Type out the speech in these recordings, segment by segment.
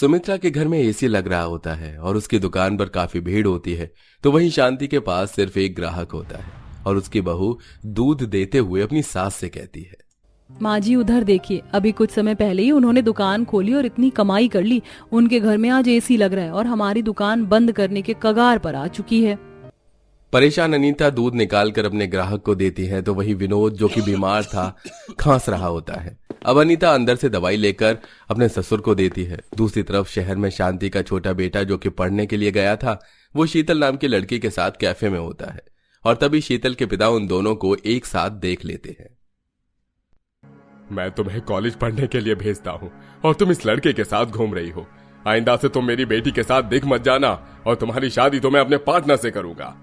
सुमित्रा के घर में एसी लग रहा होता है और उसकी दुकान पर काफी भीड़ होती है, तो वहीं शांति के पास सिर्फ एक ग्राहक होता है और उसकी बहू दूध देते हुए अपनी सास से कहती है, माँ जी उधर देखिए, अभी कुछ समय पहले ही उन्होंने दुकान खोली और इतनी कमाई कर ली। उनके घर में आज एसी लग रहा है और हमारी दुकान बंद करने के कगार पर आ चुकी है। परेशान अनीता दूध निकालकर अपने ग्राहक को देती है तो वही विनोद, जो कि बीमार था, खांस रहा होता है। अब अनीता अंदर से दवाई लेकर अपने ससुर को देती है। दूसरी तरफ शहर में शांति का छोटा बेटा, जो कि पढ़ने के लिए गया था, वो शीतल नाम की लड़की के साथ कैफे में होता है और तभी शीतल के पिता उन दोनों को एक साथ देख लेते हैं। मैं तुम्हें कॉलेज पढ़ने के लिए भेजता हूँ और तुम इस लड़के के साथ घूम रही हो। आइंदा से तुम मेरी बेटी के साथ दिख मत जाना और तुम्हारी शादी तो मैं अपने पार्टनर से करूंगा।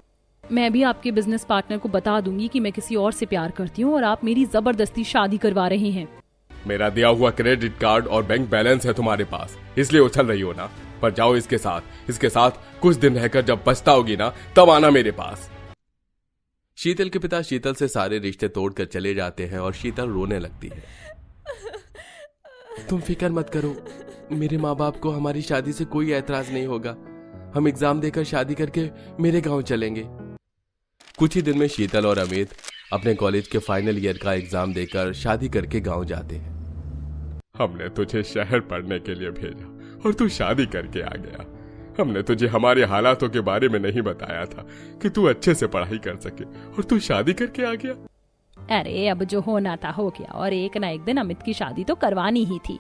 मैं भी आपके बिजनेस पार्टनर को बता दूंगी कि मैं किसी और से प्यार करती हूँ और आप मेरी जबरदस्ती शादी करवा रहे हैं। मेरा दिया हुआ क्रेडिट कार्ड और बैंक बैलेंस है तुम्हारे पास, इसलिए उछल रही हो ना। पर जाओ इसके साथ कुछ दिन रहकर जब पछताओगी ना, तब आना मेरे पास। शीतल के पिता शीतल से सारे रिश्ते तोड़कर चले जाते हैं और शीतल रोने लगती है। तुम फिक्र मत करो, मेरे माँ बाप को हमारी शादी से कोई ऐतराज नहीं होगा। हम एग्जाम देकर शादी करके मेरे गांव चलेंगे। कुछ ही दिन में शीतल और अमित अपने कॉलेज के फाइनल ईयर का एग्जाम देकर शादी करके गांव जाते हैं। हमने तुझे शहर पढ़ने के लिए भेजा और तू शादी करके आ गया। हमने तुझे हमारे हालातों के बारे में नहीं बताया था कि तू अच्छे से पढ़ाई कर सके और तू शादी करके आ गया। अरे अब जो होना था हो गया और एक ना एक दिन अमित की शादी तो करवानी ही थी।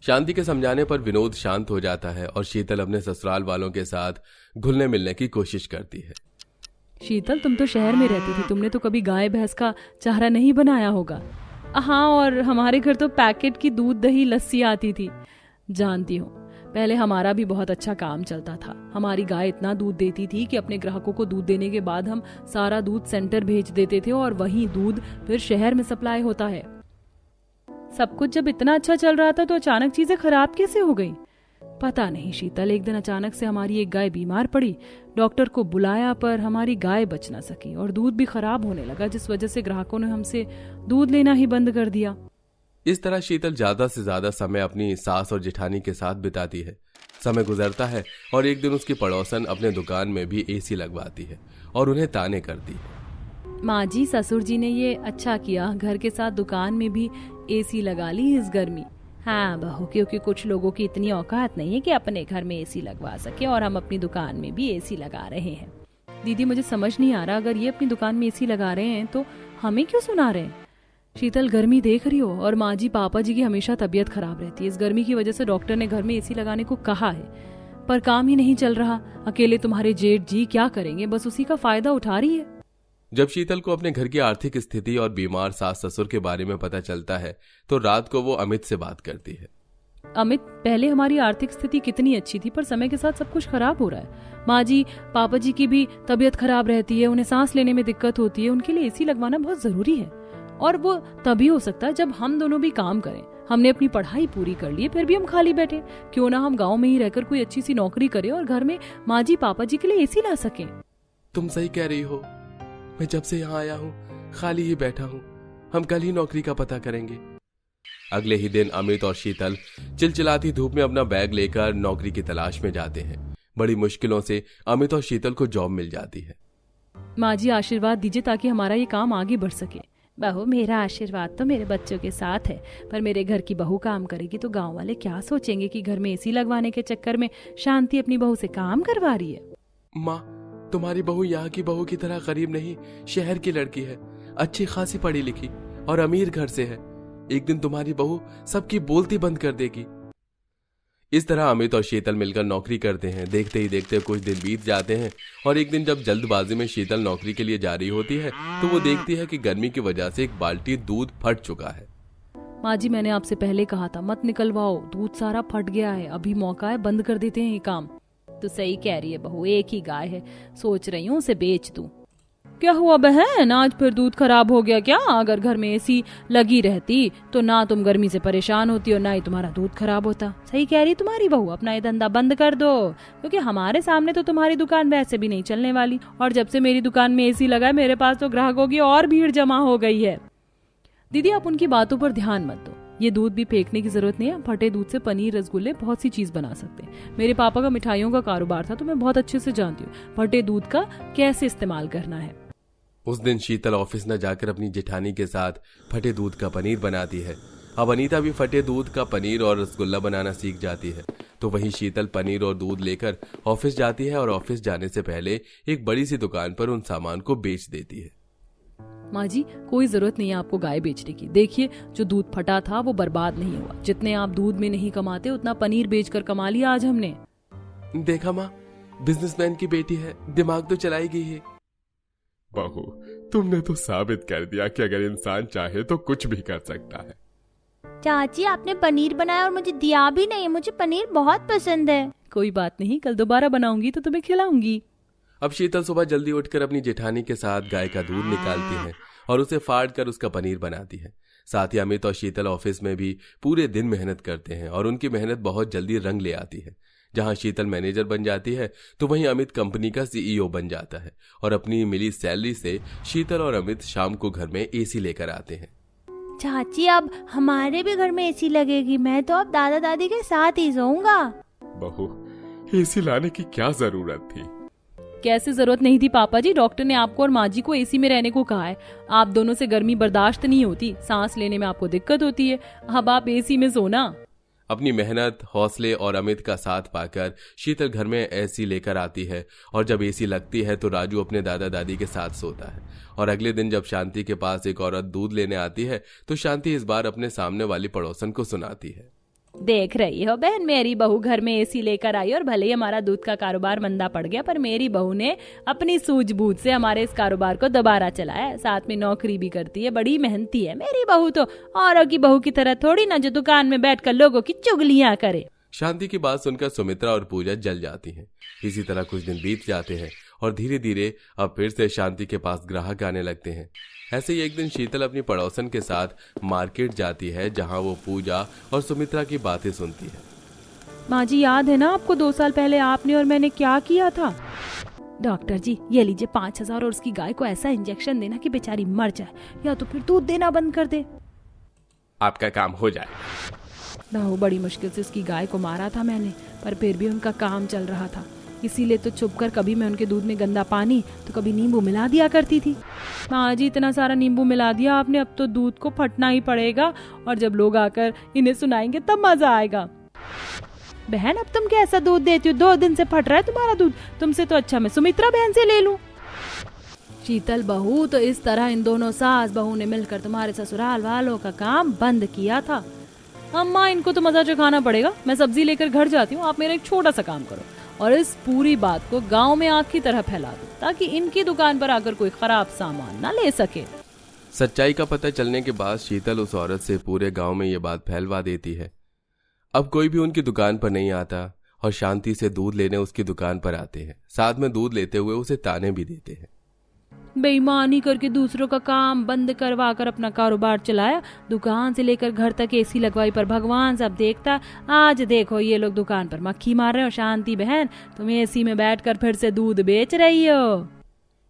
शांति के समझाने पर विनोद शांत हो जाता है और शीतल अपने ससुराल वालों के साथ घुलने मिलने की कोशिश करती है। शीतल, तुम तो शहर में रहती थी, तुमने तो कभी गाय भैंस का चारा नहीं बनाया होगा। हाँ, और हमारे घर तो पैकेट की दूध दही लस्सी आती थी। जानती हूँ, पहले हमारा भी बहुत अच्छा काम चलता था। हमारी गाय इतना दूध देती थी कि अपने ग्राहकों को दूध देने के बाद हम सारा दूध सेंटर भेज देते थे और वही दूध फिर शहर में सप्लाई होता है। सब कुछ जब इतना अच्छा चल रहा था तो अचानक चीजें खराब कैसे हो गई? पता नहीं शीतल, एक दिन अचानक से हमारी एक गाय बीमार पड़ी। डॉक्टर को बुलाया पर हमारी गाय बच ना सकी और दूध भी खराब होने लगा, जिस वजह से ग्राहकों ने हमसे दूध लेना ही बंद कर दिया। इस तरह शीतल ज्यादा से ज्यादा समय अपनी सास और जेठानी के साथ बिताती है। समय गुजरता है और एक दिन उसकी पड़ोसन अपने दुकान में भी एसी लगवाती है और उन्हें ताने करती है। माँ जी, ससुर जी ने ये अच्छा किया, घर के साथ दुकान में भी एसी लगा ली इस गर्मी। हाँ बहू, क्योंकि कुछ लोगों की इतनी औकात नहीं है कि अपने घर में एसी लगवा सके और हम अपनी दुकान में भी एसी लगा रहे हैं। दीदी, मुझे समझ नहीं आ रहा, अगर ये अपनी दुकान में एसी लगा रहे हैं तो हमें क्यों सुना रहे हैं? शीतल, गर्मी देख रही हो और माँ जी पापा जी की हमेशा तबीयत खराब रहती है। इस गर्मी की वजह से डॉक्टर ने घर में एसी लगाने को कहा है, पर काम ही नहीं चल रहा। अकेले तुम्हारे जेठ जी क्या करेंगे, बस उसी का फायदा उठा रही है। जब शीतल को अपने घर की आर्थिक स्थिति और बीमार सास ससुर के बारे में पता चलता है तो रात को वो अमित से बात करती है। अमित, पहले हमारी आर्थिक स्थिति कितनी अच्छी थी, पर समय के साथ सब कुछ खराब हो रहा है। माँ जी पापा जी की भी तबीयत खराब रहती है, उन्हें सांस लेने में दिक्कत होती है। उनके लिए एसी लगवाना बहुत जरूरी है और वो तभी हो सकता है जब हम दोनों भी काम करें। हमने अपनी पढ़ाई पूरी कर ली, फिर भी हम खाली बैठे। क्यों ना हम गाँव में ही रहकर कोई अच्छी सी नौकरी करें और घर में माँ जी पापा जी के लिए एसी ला सकें। तुम सही कह रही हो, मैं जब से यहाँ आया हूँ खाली ही बैठा हूँ। हम कल ही नौकरी का पता करेंगे। अगले ही दिन अमित और शीतल चिलचिलाती धूप में अपना बैग लेकर नौकरी की तलाश में जाते हैं। बड़ी मुश्किलों से अमित और शीतल को जॉब मिल जाती है। माँ जी आशीर्वाद दीजिए ताकि हमारा ये काम आगे बढ़ सके। बहू, मेरा आशीर्वाद तो मेरे बच्चों के साथ है, पर मेरे घर की बहू काम करेगी तो गांव वाले क्या सोचेंगे कि घर में एसी लगवाने के चक्कर में शांति अपनी बहू से काम करवा रही है। माँ, तुम्हारी बहू यहाँ की बहू की तरह गरीब नहीं, शहर की लड़की है। अच्छी खासी पढ़ी लिखी और अमीर घर से है। एक दिन तुम्हारी बहू सबकी बोलती बंद कर देगी। इस तरह अमित और शीतल मिलकर नौकरी करते हैं। देखते ही देखते कुछ दिन बीत जाते हैं और एक दिन जब जल्दबाजी में शीतल नौकरी के लिए जा रही होती है तो वो देखती है कि गर्मी की वजह से एक बाल्टी दूध फट चुका है। माँ जी, मैंने आपसे पहले कहा था मत निकलवाओ, दूध सारा फट गया है। अभी मौका है, बंद कर देते हैं ये काम। तो सही कह रही है बहू, एक ही गाय है, सोच रही हूँ उसे बेच दूं। क्या हुआ बहन, आज फिर दूध खराब हो गया क्या? अगर घर में एसी लगी रहती तो ना तुम गर्मी से परेशान होती और ना ही तुम्हारा दूध खराब होता। सही कह रही तुम्हारी बहू, अपना ये धंधा बंद कर दो, क्योंकि हमारे सामने तो तुम्हारी दुकान वैसे भी नहीं चलने वाली। और जब से मेरी दुकान में एसी लगा है मेरे पास तो ग्राहकों की और भीड़ जमा हो गई है। दीदी, आप उनकी बातों पर ध्यान मत दो। ये दूध भी फेंकने की जरूरत नहीं है, फटे दूध से पनीर, रसगुल्ले, बहुत सी चीज बना सकते हैं। मेरे पापा का मिठाइयों का कारोबार था तो मैं बहुत अच्छे से जानती हूँ फटे दूध का कैसे इस्तेमाल करना है। उस दिन शीतल ऑफिस न जाकर अपनी जेठानी के साथ फटे दूध का पनीर बनाती है। अब अनीता भी फटे दूध का पनीर और रसगुल्ला बनाना सीख जाती है। तो वहीं शीतल पनीर और दूध लेकर ऑफिस जाती है और ऑफिस जाने से पहले एक बड़ी सी दुकान पर उन सामान को बेच देती है। माँ जी, कोई जरूरत नहीं है आपको गाय बेचने की। देखिए, जो दूध फटा था वो बर्बाद नहीं हुआ। जितने आप दूध में नहीं कमाते उतना पनीर बेचकर कमा लिया आज हमने। देखा माँ, बिजनेसमैन की बेटी है, दिमाग तो चलाएगी ही। बहू, तुमने तो साबित कर दिया कि अगर इंसान चाहे तो कुछ भी कर सकता है। चाची, आपने पनीर बनाया और मुझे दिया भी नहीं। मुझे पनीर बहुत पसंद है। कोई बात नहीं, कल दोबारा बनाऊंगी तो तुम्हें खिलाऊंगी। अब शीतल सुबह जल्दी उठकर अपनी जेठानी के साथ गाय का दूध निकालती है और उसे फाड़ कर उसका पनीर बनाती है। साथ ही अमित और शीतल ऑफिस में भी पूरे दिन मेहनत करते हैं और उनकी मेहनत बहुत जल्दी रंग ले आती है। जहां शीतल मैनेजर बन जाती है तो वहीं अमित कंपनी का सीईओ बन जाता है और अपनी मिली सैलरी से शीतल और अमित शाम को घर में एसी लेकर आते हैं। चाची, अब हमारे भी घर में एसी लगेगी। मैं तो अब दादा दादी के साथ ही सोऊंगा। बहू, एसी लाने की क्या जरूरत थी? कैसे जरूरत नहीं थी पापा जी, डॉक्टर ने आपको और माँ जी को एसी में रहने को कहा है। आप दोनों से गर्मी बर्दाश्त नहीं होती, सांस लेने में आपको दिक्कत होती है। अब आप एसी में सोना। अपनी मेहनत, हौसले और अमित का साथ पाकर शीतल घर में एसी लेकर आती है और जब एसी लगती है तो राजू अपने दादा दादी के साथ सोता है। और अगले दिन जब शांति के पास एक औरत दूध लेने आती है तो शांति इस बार अपने सामने वाली पड़ोसन को सुनाती है। देख रही हो बहन, मेरी बहू घर में एसी लेकर आई और भले ही हमारा दूध का कारोबार मंदा पड़ गया, पर मेरी बहू ने अपनी सूझबूझ से हमारे इस कारोबार को दोबारा चलाया। साथ में नौकरी भी करती है, बड़ी मेहनती है मेरी बहू तो। औरों की बहू की तरह थोड़ी ना जो दुकान में बैठकर लोगों की चुगलियां करे। शांति की बात सुनकर सुमित्रा और पूजा जल जाती हैं। इसी तरह कुछ दिन बीत जाते हैं और धीरे धीरे अब फिर से शांति के पास ग्राहक आने लगते हैं। ऐसे ही एक दिन शीतल अपनी पड़ोसन के साथ मार्केट जाती है जहां वो पूजा और सुमित्रा की बातें सुनती है। माँ जी, याद है ना आपको 2 साल पहले आपने और मैंने क्या किया था? डॉक्टर जी, ये लीजिए 5,000 और उसकी गाय को ऐसा इंजेक्शन देना कि बेचारी मर जाए, या तो फिर दूध देना बंद कर दे। आपका काम हो जाए। बहू, बड़ी मुश्किल से उसकी गाय को मारा था मैंने, पर फिर भी उनका काम चल रहा था। इसीलिए तो छुपकर कभी मैं उनके दूध में गंदा पानी तो कभी नींबू मिला दिया करती थी। माँ जी, इतना सारा नींबू मिला दिया आपने, अब तो दूध को फटना ही पड़ेगा और जब लोग आकर इन्हें सुनाएंगे तब मजा आएगा। बहन, अब तुम कैसा दूध देती हो? 2 दिन से फट रहा है तुम्हारा दूध। तुमसे तो अच्छा मैं सुमित्रा बहन से ले लूं। शीतल बहू, तो इस तरह इन दोनों सास बहू ने मिलकर तुम्हारे ससुराल वालों का काम बंद किया था। अम्मा, इनको तो मजा चखाना पड़ेगा। मैं सब्जी लेकर घर जाती हूँ, आप मेरा एक छोटा सा काम करो और इस पूरी बात को गांव में आग की तरह फैला दो ताकि इनकी दुकान पर आकर कोई खराब सामान ना ले सके। सच्चाई का पता चलने के बाद शीतल उस औरत से पूरे गांव में ये बात फैलवा देती है। अब कोई भी उनकी दुकान पर नहीं आता और शांति से दूध लेने उसकी दुकान पर आते हैं। साथ में दूध लेते हुए उसे ताने भी देते हैं। बेईमानी करके दूसरों का काम बंद करवा कर अपना कारोबार चलाया, दुकान से लेकर घर तक एसी लगवाई, पर भगवान सब देखता। आज देखो ये लोग दुकान पर मक्खी मार रहे हो। शांति बहन, तुम एसी में बैठकर फिर से दूध बेच रही हो।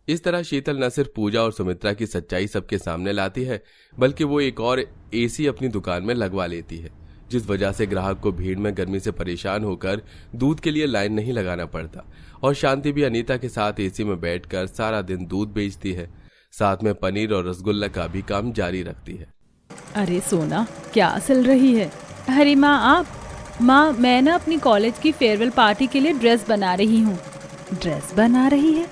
इस तरह शीतल न सिर्फ पूजा और सुमित्रा की सच्चाई सबके सामने लाती है, बल्कि वो एक और एसी अपनी दुकान में लगवा लेती है, जिस वजह से ग्राहक को भीड़ में गर्मी से परेशान होकर दूध के लिए लाइन नहीं लगाना पड़ता। और शांति भी अनीता के साथ एसी में बैठकर सारा दिन दूध बेचती है, साथ में पनीर और रसगुल्ला का भी काम जारी रखती है। अरे सोना, क्या सिल रही है? अरे माँ, आप? माँ, मैं ना अपनी कॉलेज की फेयरवेल पार्टी के लिए ड्रेस बना रही हूँ। ड्रेस बना रही है?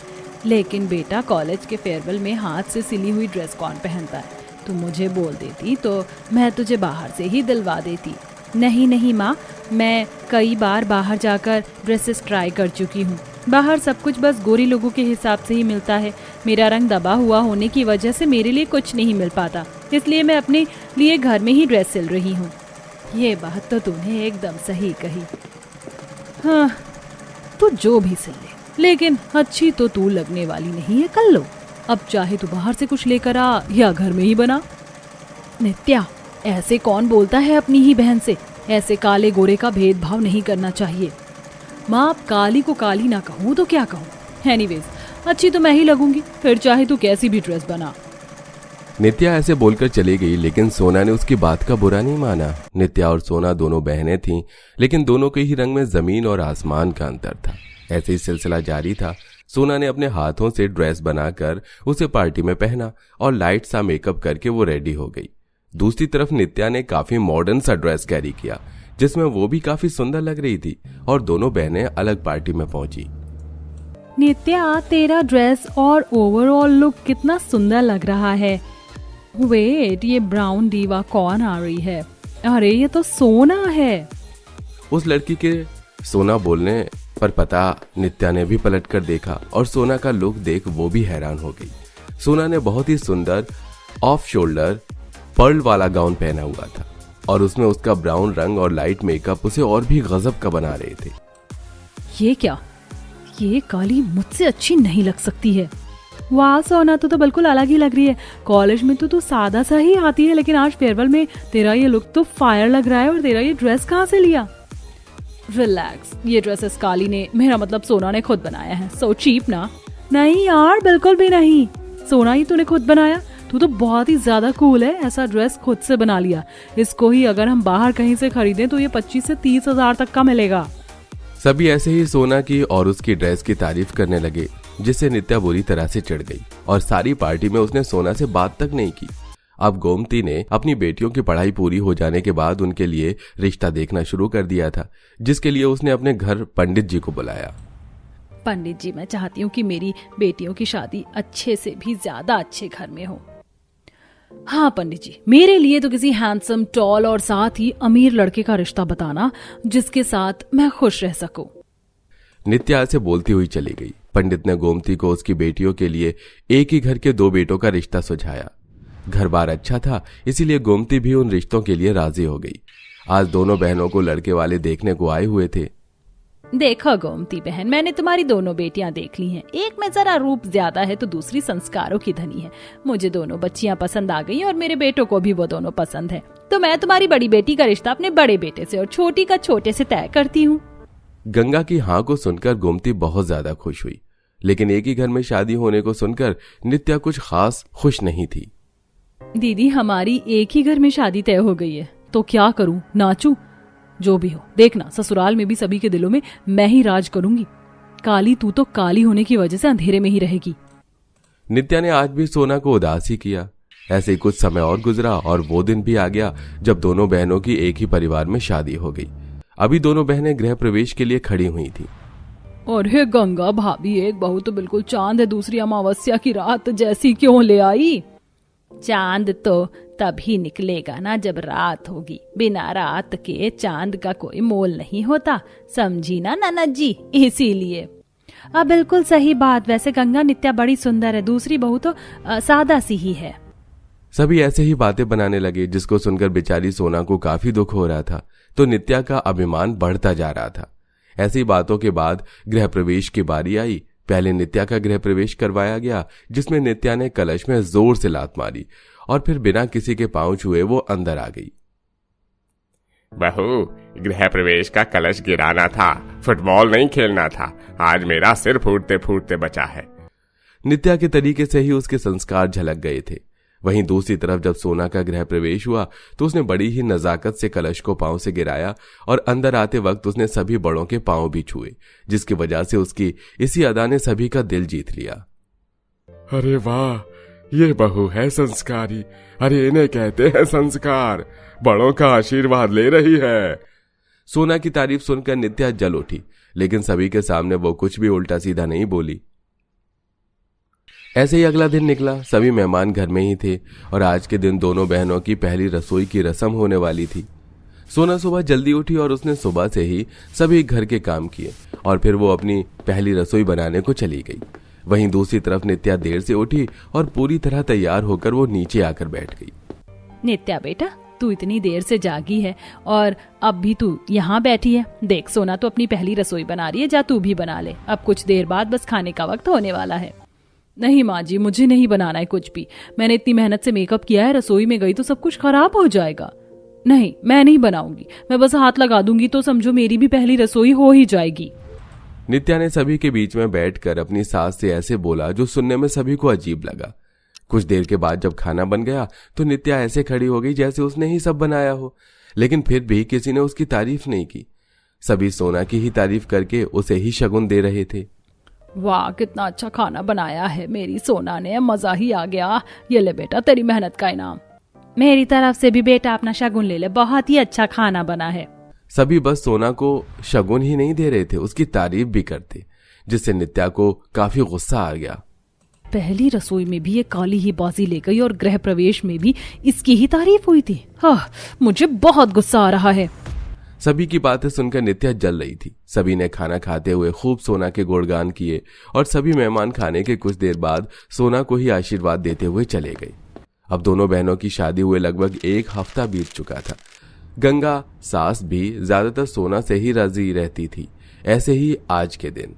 लेकिन बेटा, कॉलेज के फेयरवेल में हाथ से सिली हुई ड्रेस कौन पहनता है? तू मुझे बोल देती तो मैं तुझे बाहर से ही दिलवा देती। नहीं नहीं माँ, मैं कई बार बाहर जाकर ड्रेसेस ट्राई कर चुकी हूँ। बाहर सब कुछ बस गोरी लोगों के हिसाब से ही मिलता है। मेरा रंग दबा हुआ होने की वजह से मेरे लिए कुछ नहीं मिल पाता, इसलिए मैं अपने लिए घर में ही ड्रेस सिल रही हूँ। ये बात तो तूने एकदम सही कही। हाँ, तू जो भी सिल ले, लेकिन अच्छी तो तू लगने वाली नहीं है। कर लो, अब चाहे तू बाहर से कुछ लेकर आ या घर में ही बना। नित्या, ऐसे कौन बोलता है अपनी ही बहन से? ऐसे काले गोरे का भेदभाव नहीं करना चाहिए। माँ, अब काली को काली ना कहूँ तो क्या कहूँ? एनीवेज, अच्छी तो मैं ही लगूंगी, फिर चाहे तू कैसी भी ड्रेस बना। नित्या ऐसे बोलकर चली गई, लेकिन सोना ने उसकी बात का बुरा नहीं माना। नित्या और सोना दोनों बहनें थीं, लेकिन दोनों के ही रंग में जमीन और आसमान का अंतर था। ऐसे ही सिलसिला जारी था। सोना ने अपने हाथों से ड्रेस बनाकर उसे पार्टी में पहना और लाइट सा मेकअप करके वो रेडी हो गई। दूसरी तरफ नित्या ने काफी मॉडर्न सा ड्रेस कैरी किया, जिसमें वो भी काफी सुंदर लग रही थी, और दोनों बहनें अलग पार्टी में पहुंची। नित्या, तेरा ड्रेस और ओवरऑल लुक कितना सुंदर लग रहा है। वेट, ये ब्राउन दीवा कौन आ रही है? अरे ये तो सोना है। उस लड़की के सोना बोलने पर पता नित्या ने भी पलट कर देखा और सोना का लुक देख वो भी हैरान हो गई। सोना ने बहुत ही सुंदर ऑफ शोल्डर पर्ल वाला गाउन पहना हुआ था और उसमें उसका ब्राउन रंग और लाइट मेकअप उसे और भी गजब का बना रहे थे। ये क्या? ये काली मुझसे अच्छी नहीं लग सकती है। वाह सोना, तो बिल्कुल अलग ही लग रही है। कॉलेज में तो तू सादा सा ही आती है, लेकिन आज फेयरवेल में तेरा ये लुक तो फायर लग रहा है। और तेरा ये ड्रेस कहाँ से लिया? रिलैक्स, ये ड्रेसेस काली ने, मेरा मतलब सोना ने खुद बनाया है। सो चीप ना। नहीं यार, बिल्कुल भी नहीं। सोना ही तूने खुद बनाया? तू तो बहुत ही ज्यादा कूल है, ऐसा ड्रेस खुद से बना लिया। इसको ही अगर हम बाहर कहीं से खरीदें तो ये 25 से 30 हजार तक का मिलेगा। सभी ऐसे ही सोना की और उसकी ड्रेस की तारीफ करने लगे, जिससे नित्या बुरी तरह से चिढ़ गई और सारी पार्टी में उसने सोना से बात तक नहीं की। अब गोमती ने अपनी बेटियों की पढ़ाई पूरी हो जाने के बाद उनके लिए रिश्ता देखना शुरू कर दिया था, जिसके लिए उसने अपने घर पंडित जी को बुलाया। पंडित जी, मैं चाहती हूँ कि मेरी बेटियों की शादी अच्छे से भी ज्यादा अच्छे घर में हो। हाँ पंडित जी, मेरे लिए तो किसी हैंडसम, टॉल और साथ ही अमीर लड़के का रिश्ता बताना, जिसके साथ मैं खुश रह सकूं। नित्या ऐसे बोलती हुई चली गई। पंडित ने गोमती को उसकी बेटियों के लिए एक ही घर के 2 बेटों का रिश्ता सुझाया। घर बार अच्छा था, इसीलिए गोमती भी उन रिश्तों के लिए राजी हो गई। आज दोनों बहनों को लड़के वाले देखने को आए हुए थे। देखो गोमती बहन, मैंने तुम्हारी दोनों बेटियां देख ली हैं। एक में जरा रूप ज्यादा है तो दूसरी संस्कारों की धनी है। मुझे दोनों बच्चियां पसंद आ गई और मेरे बेटों को भी वो दोनों पसंद है। तो मैं तुम्हारी बड़ी बेटी का रिश्ता अपने बड़े बेटे से और छोटी का छोटे से तय करती हूँ। गंगा की हाँ को सुनकर गोमती बहुत ज्यादा खुश हुई, लेकिन एक ही घर में शादी होने को सुनकर नित्या कुछ खास खुश नहीं थी। दीदी, हमारी एक ही घर में शादी तय हो गई है, तो क्या करूं? नाचूं? जो भी हो, देखना ससुराल में भी सभी के दिलों में मैं ही राज करूंगी। काली, तू तो काली होने की वजह से अंधेरे में ही रहेगी। नित्या ने आज भी सोना को उदास ही किया। ऐसे ही कुछ समय और गुजरा और वो दिन भी आ गया जब दोनों बहनों की एक ही परिवार में शादी हो गई। अभी दोनों बहनें गृह प्रवेश के लिए खड़ी हुई थी। और हे गंगा भाभी, एक बहू तो बिल्कुल चांद है, दूसरी अमावस्या की रात जैसी क्यों ले आई? चांद तो तभी निकलेगा ना जब रात होगी। बिना रात के चांद का कोई मोल नहीं होता, समझी ना ननद जी? इसीलिए। अब बिल्कुल सही बात। वैसे गंगा, नित्या बड़ी सुंदर है, दूसरी बहू तो सादा सी ही है। सभी ऐसे ही बातें बनाने लगे, जिसको सुनकर बेचारी सोना को काफी दुख हो रहा था, तो नित्या का अभिमान बढ़ता जा रहा था। ऐसी बातों के बाद गृह प्रवेश की बारी आई। पहले नित्या का गृह प्रवेश करवाया गया, जिसमें नित्या ने कलश में जोर से लात मारी और फिर बिना किसी के पांव छुए वो अंदर आ गई। बहू, गृह प्रवेश का कलश गिराना था, फुटबॉल नहीं खेलना था। आज मेरा सिर फूटते फूटते बचा है। नित्या के तरीके से ही उसके संस्कार झलक गए थे। वहीं दूसरी तरफ जब सोना का गृह प्रवेश हुआ तो उसने बड़ी ही नजाकत से कलश को पांव से गिराया और अंदर आते वक्त उसने सभी बड़ों के पांव भी छुए, जिसकी वजह से उसकी इसी अदा ने सभी का दिल जीत लिया। अरे वाह, ये बहू है संस्कारी। अरे इन्हें कहते हैं संस्कार। बड़ों का आशीर्वाद ले रही है। सोना की तारीफ सुनकर नित्या जल उठी, लेकिन सभी के सामने वो कुछ भी उल्टा सीधा नहीं बोली। ऐसे ही अगला दिन निकला। सभी मेहमान घर में ही थे और आज के दिन दोनों बहनों की पहली रसोई की रस्म होने वाली थी। सोना सुबह जल्दी उठी और उसने सुबह से ही सभी घर के काम किए और फिर वो अपनी पहली रसोई बनाने को चली गई। वहीं दूसरी तरफ नित्या देर से उठी और पूरी तरह तैयार होकर वो नीचे आकर बैठ गई। नित्या बेटा, तू इतनी देर से जागी है और अब भी तू यहाँ बैठी है। देख, सोना तो अपनी पहली रसोई बना रही है, जा तू भी बना ले। अब कुछ देर बाद बस खाने का वक्त होने वाला है। नहीं माँ जी, मुझे नहीं बनाना है कुछ भी। मैंने इतनी मेहनत से मेकअप किया है, रसोई में गई तो सब कुछ खराब हो जाएगा। नहीं, मैं नहीं बनाऊंगी। मैं बस हाथ लगा दूंगी तो समझो मेरी भी पहली रसोई हो ही जाएगी। नित्या ने सभी के बीच में बैठकर अपनी सास से ऐसे बोला जो सुनने में सभी को अजीब लगा। कुछ देर के बाद जब खाना बन गया तो नित्या ऐसे खड़ी हो गई जैसे उसने ही सब बनाया हो, लेकिन फिर भी किसी ने उसकी तारीफ नहीं की। सभी सोना की ही तारीफ करके उसे ही शगुन दे रहे थे। वाह, कितना अच्छा खाना बनाया है मेरी सोना ने, मजा ही आ गया। ये ले बेटा तेरी मेहनत का इनाम। मेरी तरफ से भी बेटा अपना शगुन ले ले, बहुत ही अच्छा खाना बना है। सभी बस सोना को शगुन ही नहीं दे रहे थे, उसकी तारीफ भी करते, जिससे नित्या को काफी गुस्सा आ गया। पहली रसोई में भी ये काली ही बाजी ले गई और गृह प्रवेश में भी इसकी ही तारीफ हुई थी। हाँ, मुझे बहुत गुस्सा आ रहा है। सभी की बातें सुनकर नित्या जल रही थी। सभी ने खाना खाते हुए खूब सोना के गुणगान किए और सभी मेहमान खाने के कुछ देर बाद सोना को ही आशीर्वाद देते हुए चले गए। अब दोनों बहनों की शादी हुए लगभग 1 हफ्ता बीत चुका था। गंगा सास भी ज्यादातर सोना से ही राजी रहती थी। ऐसे ही आज के दिन।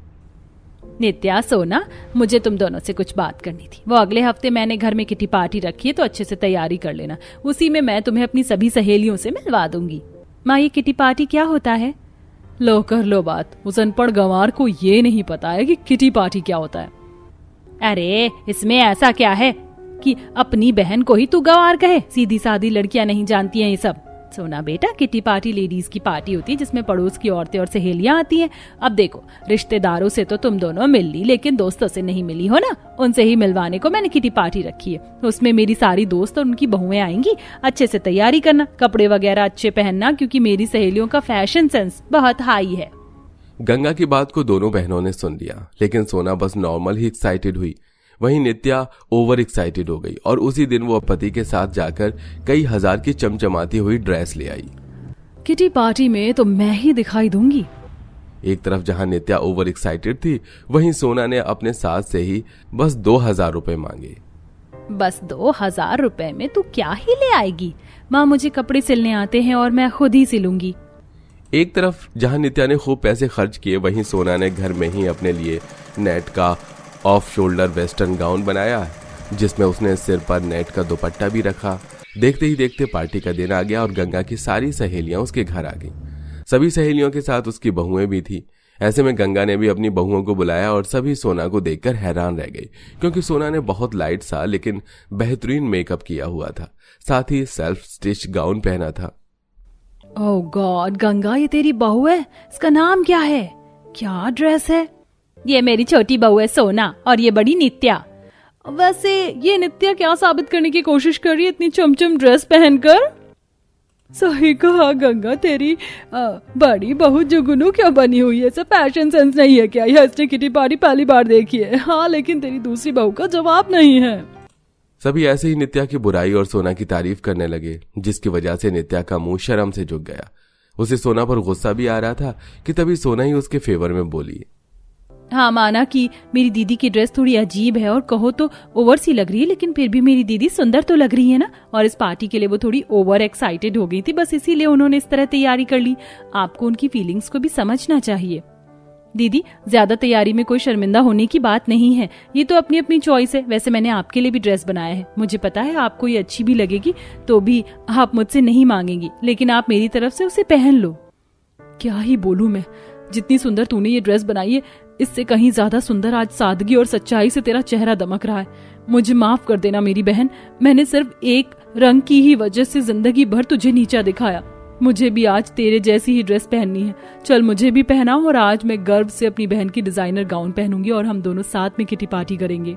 नित्या, सोना, मुझे तुम दोनों से कुछ बात करनी थी। वो अगले हफ्ते मैंने घर में किटी पार्टी रखी है, तो अच्छे से तैयारी कर लेना। उसी में मैं तुम्हें अपनी सभी सहेलियों से मिलवा दूंगी। माँ, ये किटी पार्टी क्या होता है? लो कर लो बात, उस अनपढ़ गंवार को ये नहीं पता है कि किटी पार्टी क्या होता है। अरे इसमें ऐसा क्या है कि अपनी बहन को ही तू गंवार कहे? सीधी सादी लड़कियां नहीं जानती हैं ये सब। सोना बेटा, किटी पार्टी लेडीज की पार्टी होती है जिसमें पड़ोस की औरतें और सहेलियां आती हैं। अब देखो, रिश्तेदारों से तो तुम दोनों मिल ली, लेकिन दोस्तों से नहीं मिली हो ना, उनसे ही मिलवाने को मैंने किटी पार्टी रखी है। उसमें मेरी सारी दोस्त और उनकी बहुएं आएंगी। अच्छे से तैयारी करना, कपड़े वगैरह अच्छे पहनना, क्योंकि मेरी सहेलियों का फैशन सेंस बहुत हाई है। गंगा की बात को दोनों बहनों ने सुन लिया, लेकिन सोना बस नॉर्मल ही एक्साइटेड हुई। वहीं नित्या ओवर एक्साइटेड हो गई और उसी दिन वो पति के साथ जाकर कई हजार की चमचमाती हुई ड्रेस ले आई। किटी पार्टी में तो मैं ही दिखाई दूंगी। एक तरफ जहां नित्या ओवर एक्साइटेड थी, वहीं सोना ने अपने सास से ही बस 2000 रुपए मांगे। बस 2000 रुपए में तू क्या ही ले आएगी? माँ, मुझे कपड़े सिलने आते हैं और मैं खुद ही सिलूंगी। एक तरफ जहां नित्या ने खूब पैसे खर्च किए, वहीं सोना ने घर में ही अपने लिए नेट का ऑफ शोल्डर वेस्टर्न गाउन बनाया, जिसमें उसने सिर पर नेट का दुपट्टा भी रखा। देखते ही देखते पार्टी का दिन आ गया और गंगा की सारी सहेलियां उसके घर आ गईं। सभी सहेलियों के साथ उसकी बहुएं भी थी। ऐसे में गंगा ने भी अपनी बहुओं को बुलाया और सभी सोना को देखकर हैरान रह गई, क्योंकि सोना ने बहुत लाइट सा लेकिन बेहतरीन मेकअप किया हुआ था, साथ ही सेल्फ स्टिच गाउन पहना था। ओह गॉड, गंगा, ये तेरी बहू है? इसका नाम क्या है? क्या ड्रेस है? ये मेरी छोटी बहू है सोना, और ये बड़ी नित्या। वैसे ये नित्या क्या साबित करने की कोशिश कर रही है इतनी चमचम ड्रेस पहनकर? सही कहा गंगा, तेरी बड़ी बहू जुगनू क्या बनी हुई है। सब फैशन सेंस नहीं है क्या? यह इसने किटी पार्टी पहली बार देखी है। हाँ, लेकिन तेरी दूसरी बहू का जवाब नहीं है। सभी ऐसे ही नित्या की बुराई और सोना की तारीफ करने लगे, जिसकी वजह से नित्या का मुंह शर्म से झुक गया। उसे सोना पर गुस्सा भी आ रहा था कि तभी सोना ही उसके फेवर में बोली। हाँ, माना कि मेरी दीदी की ड्रेस थोड़ी अजीब है और कहो तो ओवर सी लग रही है, लेकिन फिर भी मेरी दीदी सुंदर तो लग रही है ना। और इस पार्टी के लिए वो थोड़ी ओवर एक्साइटेड हो गई थी, बस इसीलिए उन्होंने इस तरह तैयारी कर ली। आपको उनकी फीलिंग्स को भी समझना चाहिए। दीदी, ज्यादा तैयारी में कोई शर्मिंदा होने की बात नहीं है, ये तो अपनी अपनी चॉइस है। वैसे मैंने आपके लिए भी ड्रेस बनाया है, मुझे पता है आपको ये अच्छी भी लगेगी, तो भी आप मुझसे नहीं मांगेंगी, लेकिन आप मेरी तरफ से उसे पहन लो। क्या ही बोलूं मैं, जितनी सुंदर तूने ये ड्रेस बनाई है, इससे कहीं ज्यादा सुंदर आज सादगी और सच्चाई से तेरा चेहरा दमक रहा है। मुझे माफ कर देना मेरी बहन, मैंने सिर्फ एक रंग की ही वजह से जिंदगी भर तुझे नीचा दिखाया। मुझे भी आज तेरे जैसी ही ड्रेस पहननी है। चल मुझे भी पहनाओ, और आज मैं गर्व से अपनी बहन की डिजाइनर गाउन पहनूंगी और हम दोनों साथ में किटी पार्टी करेंगे।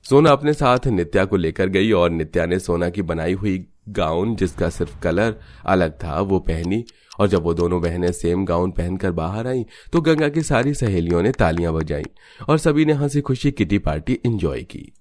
सोना अपने साथ नित्या को लेकर गई और नित्या ने सोना की बनाई हुई गाउन, जिसका सिर्फ कलर अलग था, वो पहनी। और जब वो दोनों बहनें सेम गाउन पहनकर बाहर आईं, तो गंगा की सारी सहेलियों ने तालियां बजाईं और सभी ने हंसी खुशी किटी पार्टी एंजॉय की।